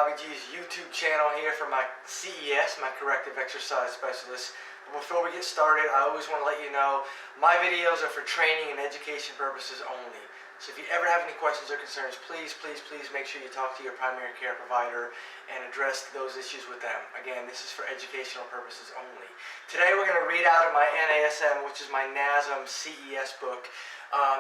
Bobby G's YouTube channel here for my CES, my Corrective Exercise Specialist. Before we get started, I always want to let you know my videos are for training and education purposes only. So if you ever have any questions or concerns, please make sure you talk to your primary care provider and address those issues with them. Again, this is for educational purposes only. Today we're going to read out of my NASM, which is my NASM CES book.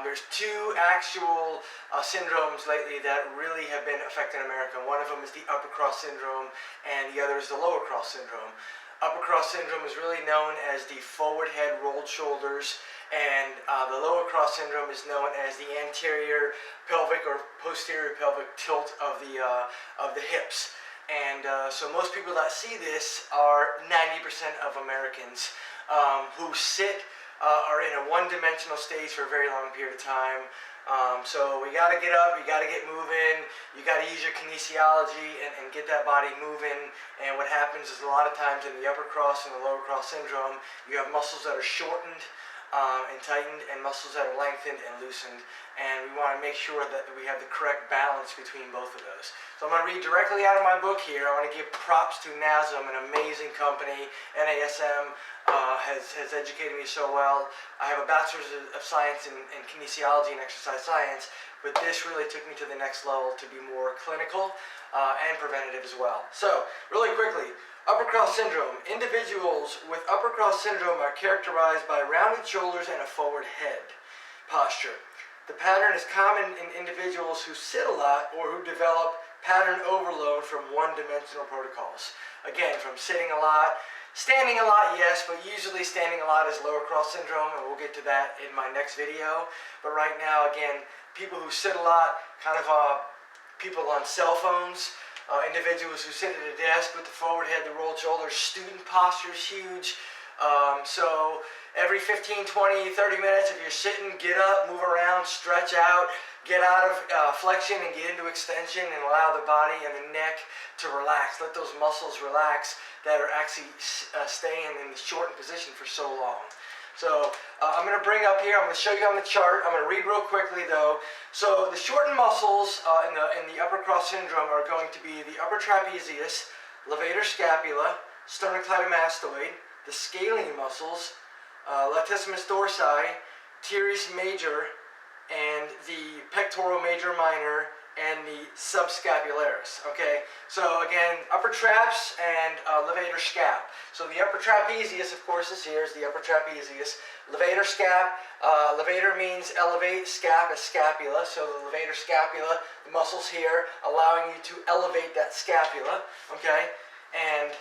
There's two actual syndromes lately that really have been affecting America. One of them is the Uppercross Syndrome and the other is the Lower Cross Syndrome. Uppercross Syndrome is really known as the forward head rolled shoulders, and the Lower Cross Syndrome is known as the anterior pelvic or posterior pelvic tilt of the hips. And so most people that see this are 90% of Americans who are in a one-dimensional stage for a very long period of time. So we got to get up, you got to get moving, you got to use your kinesiology and get that body moving. And what happens is a lot of times in the upper cross and the lower cross syndrome, you have muscles that are shortened and tightened and muscles that are lengthened and loosened. And we want to make sure that we have the correct balance between both of those. So I'm going to read directly out of my book here. I want to give props to NASM, an amazing company. NASM has educated me so well. I have a bachelor's of science in kinesiology and exercise science, but this really took me to the next level to be more clinical and preventative as well. So really quickly, Uppercross Syndrome. Individuals with Uppercross Syndrome are characterized by rounded shoulders and a forward head posture. The pattern is common in individuals who sit a lot or who develop pattern overload from one-dimensional protocols. Again, from sitting a lot, standing a lot, yes, but usually standing a lot is Lower Cross Syndrome, and we'll get to that in my next video. But right now, again, people who sit a lot, kind of people on cell phones, individuals who sit at a desk with the forward head, the rolled shoulders, student posture is huge. So every 15, 20, 30 minutes, if you're sitting, get up, move around, stretch out, get out of flexion and get into extension and allow the body and the neck to relax. Let those muscles relax that are actually staying in the shortened position for so long. So I'm going to bring up here, I'm going to show you on the chart. I'm going to read real quickly though. So the shortened muscles in the Uppercross Syndrome are going to be the upper trapezius, levator scapula, sternocleidomastoid, the scalene muscles, latissimus dorsi, teres major, and the pectoral major minor, and the subscapularis. Okay, so again, upper traps and levator scap. So the upper trapezius, of course, is here, is the upper trapezius. Levator scap, levator means elevate, scap is scapula. So the levator scapula, the muscles here, allowing you to elevate that scapula. Okay, and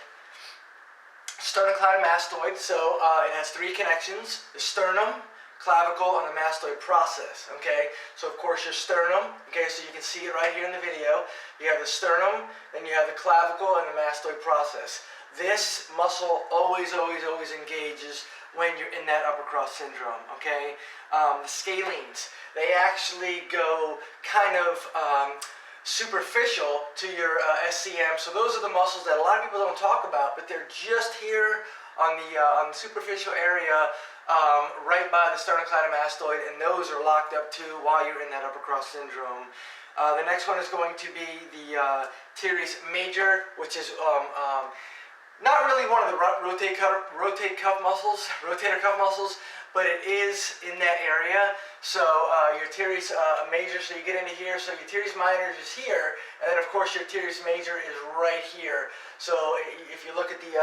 sternocleidomastoid, so it has three connections: the sternum, clavicle, and the mastoid process. Okay, so of course your sternum, okay, so you can see it right here in the video. You have the sternum, then you have the clavicle and the mastoid process. This muscle always engages when you're in that Uppercross Syndrome. Okay, the scalenes, they actually go kind of superficial to your SCM. So those are the muscles that a lot of people don't talk about, but they're just here on the superficial area, right by the sternocleidomastoid, and those are locked up too while you're in that Uppercross Syndrome. The next one is going to be the teres major, which is not really one of the rotator cuff muscles, but it is in that area. So your teres major, so you get into here, so your teres minor is here, and then of course your teres major is right here. So if you look at the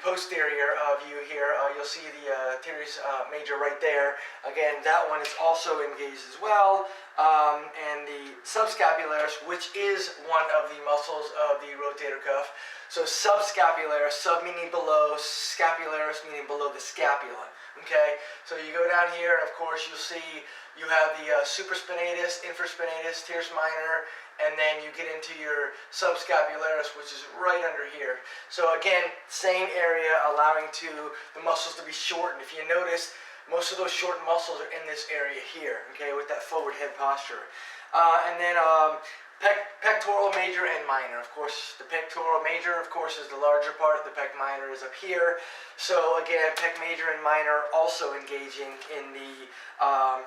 posterior view here, you'll see the teres major right there. Again, that one is also engaged as well. And the subscapularis, which is one of the muscles of the rotator cuff. So subscapularis, sub meaning below, scapularis meaning below the scapula. Okay, so you go down here, and of course you'll see you have the supraspinatus, infraspinatus, teres minor, and then you get into your subscapularis, which is right under here. So again, same area, allowing the muscles to be shortened. If you notice, most of those shortened muscles are in this area here, okay, with that forward head posture. And then pectoral major and minor. Of course, the pectoral major, of course, is the larger part. The pec minor is up here. So again, pec major and minor also engaging in the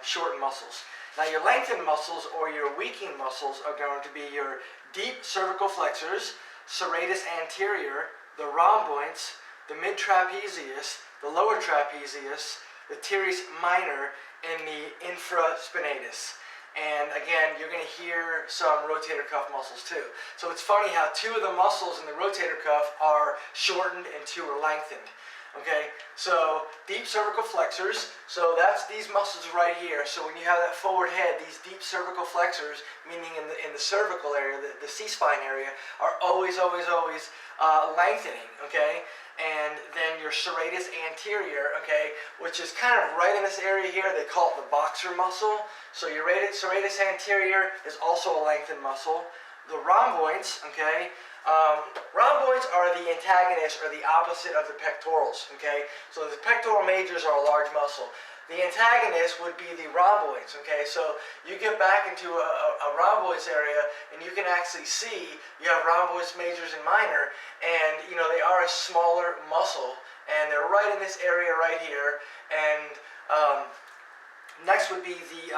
shortened muscles. Now your lengthened muscles or your weakening muscles are going to be your deep cervical flexors, serratus anterior, the rhomboids, the mid-trapezius, the lower trapezius, the teres minor, and the infraspinatus. And again, you're going to hear some rotator cuff muscles too. So it's funny how two of the muscles in the rotator cuff are shortened and two are lengthened. Okay, so deep cervical flexors, so that's these muscles right here. So when you have that forward head, these deep cervical flexors, meaning in the cervical area, the C-spine area, are always lengthening, okay? And then your serratus anterior, okay, which is kind of right in this area here, they call it the boxer muscle. So your serratus anterior is also a lengthened muscle. The rhomboids, okay, rhomboids are the antagonists or the opposite of the pectorals, okay? So the pectoral majors are a large muscle. The antagonist would be the rhomboids, okay? So you get back into a rhomboids area and you can actually see you have rhomboids majors and minor, and you know they are a smaller muscle and they're right in this area right here. And next would be the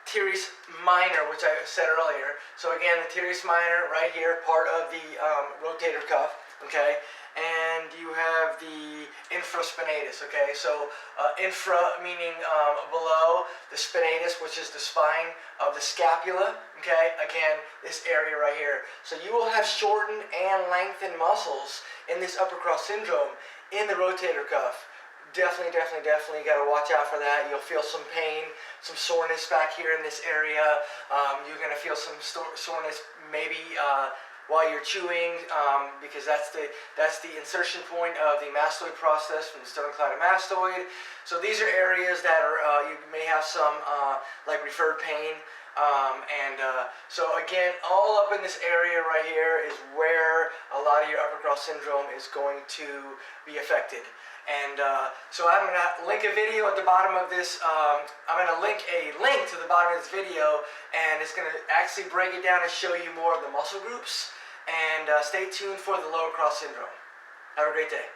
teres minor, which I said earlier. So again, the teres minor right here, part of the rotator cuff, okay? And you have the infraspinatus, okay? So infra meaning below, the spinatus, which is the spine of the scapula, okay? Again, this area right here. So you will have shortened and lengthened muscles in this Uppercross syndrome in the rotator cuff. Definitely got to watch out for that. You'll feel some pain, some soreness back here in this area. You're going to feel some soreness maybe while you're chewing, because that's the insertion point of the mastoid process from the sternocleidomastoid. So these are areas that are you may have some like referred pain. So again, all up in this area right here is where a lot of your Uppercross syndrome is going to be affected. And so I'm going to link a video at the bottom of this. I'm going to link a link to the bottom of this video, and it's going to actually break it down and show you more of the muscle groups. And stay tuned for the lower cross syndrome. Have a great day.